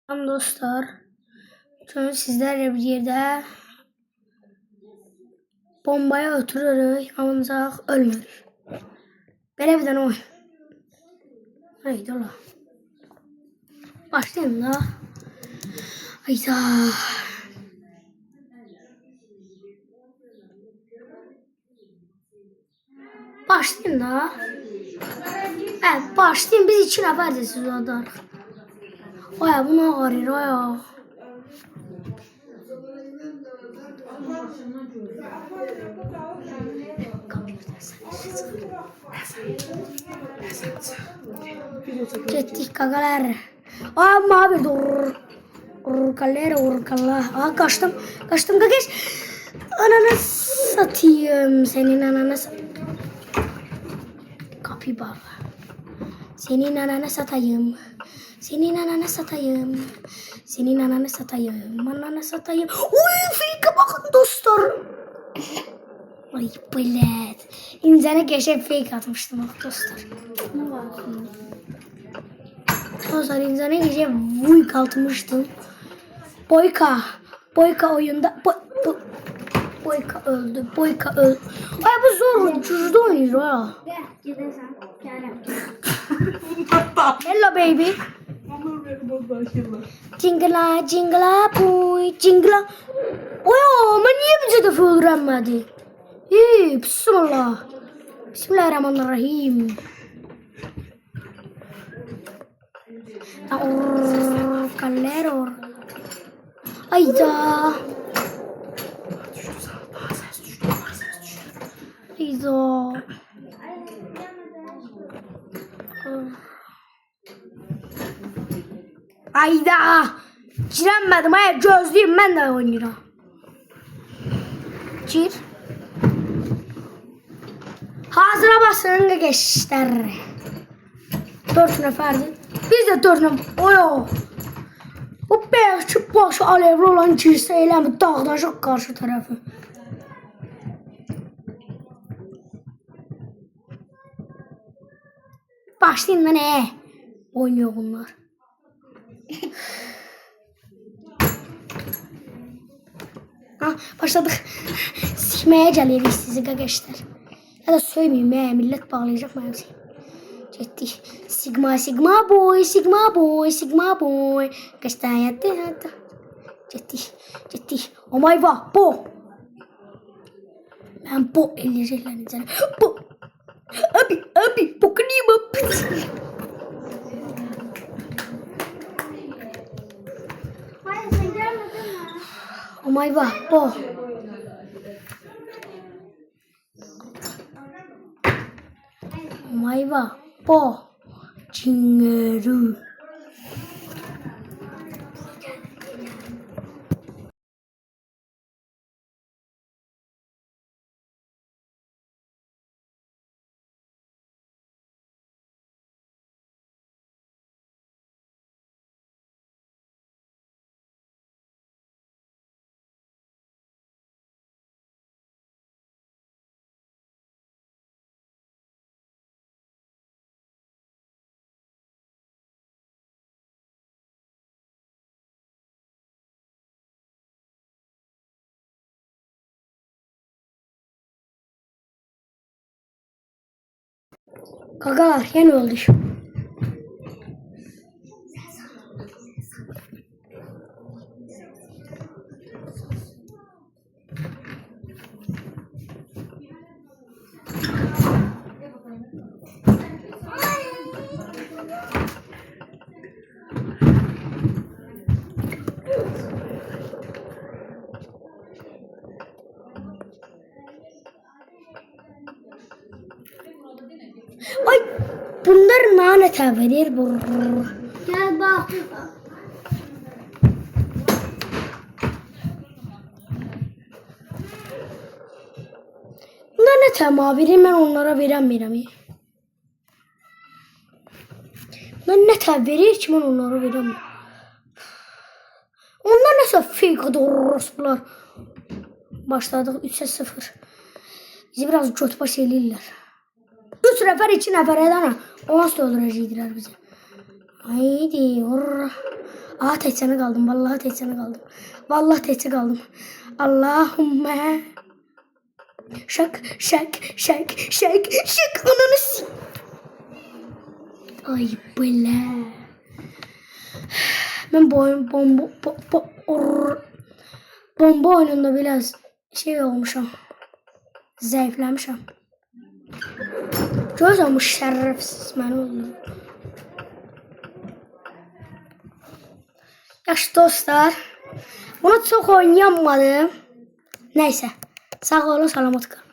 Tamam dostlar. Şimdi sizlerle bir yerde bombaya oturuyoruz. Ancak ölmüyoruz. Böyle bir tane oyun. Haydi ola. Başlayayım da. Hayda. Başlayayım da. Evet başlayayım. Biz iki nəfərdir siz olarıq. Oya bunu ağrır oya. Getdik qaqalar. Aa mavi dur. Urkalera urkalla. Aa kaçtım. Kaçtım kageç. Ananı satayım. Senin ananı Kapı baba. Senin ananı satayım. Senin ananı satayım. Senin ananı satayım. Ananı satayım. Uy fake bakın dostlar. Ay bilet. İnzene geçen fake atmıştım bak dostlar. Ne var? Dostlar inzene geçen fake atmıştım. Boyka oyunda. Boyka öldü. Boyka öldü. Ay bu zor. Ucuzda oynuyor ha. Hello baby. Cingla cingla boy cingla. Oy ama niye bize de öğrenmedi? Bismillah. Bismillahirrahmanirrahim. Kalero. Ayda. Ayda. Ayda. Giremedim. Hayır gözlüyüm ben de oynuyorum. Gir. Hazıra basın gençler. 4 nəfərdir. Biz de 4 nəfər. Oyo. Bu belki başı alevli olan girsə eləmi dağdaşıq karşı tarafı. Başlayın da ne? Oynuyor bunlar. Başladık. Sikmeye gelirik sizi gençler. Ya da söyleyeyim millet bağlayacak mı hepsi? Ciddi. Sigma sigma boy sigma boy sigma boy. Kaçtan yattı hatta. Ciddi. Oh my god bu. Ben bu ellerine üzerine. Bu. Abi bu kıyma pis. Oh my god bu. Maiva, po, chingeru. Kagalar yeni oldu şu. Ay bunlar nane verir bu. Gel bak. Bunlar ne tema vereyim ben onlara veremiyorum. Ben ne tema verir ki ben onlara veremiyorum. Onlar nasıl fake doğrusular. Başladık 3'e 0. Bizi biraz götbaş elirler. 3 nəfər 2 nəfər edənə. O nasıl öldürəcəkdilər bizi? Haydi. Aha təkcəni qaldım. Vallahi təkcəni qaldım. Vallahi təkcə qaldım. Allahümme. Şak şak şak şak şak ananı ay bile. Ben bomba oyununda biraz şey olmuşum. Zayıflamışım. Göz olmuş şerefsiz mən oğlum. Yaxşı dostlar. Bunu çok oynayamadım. Neyse. Sağ olun, salamat qalın.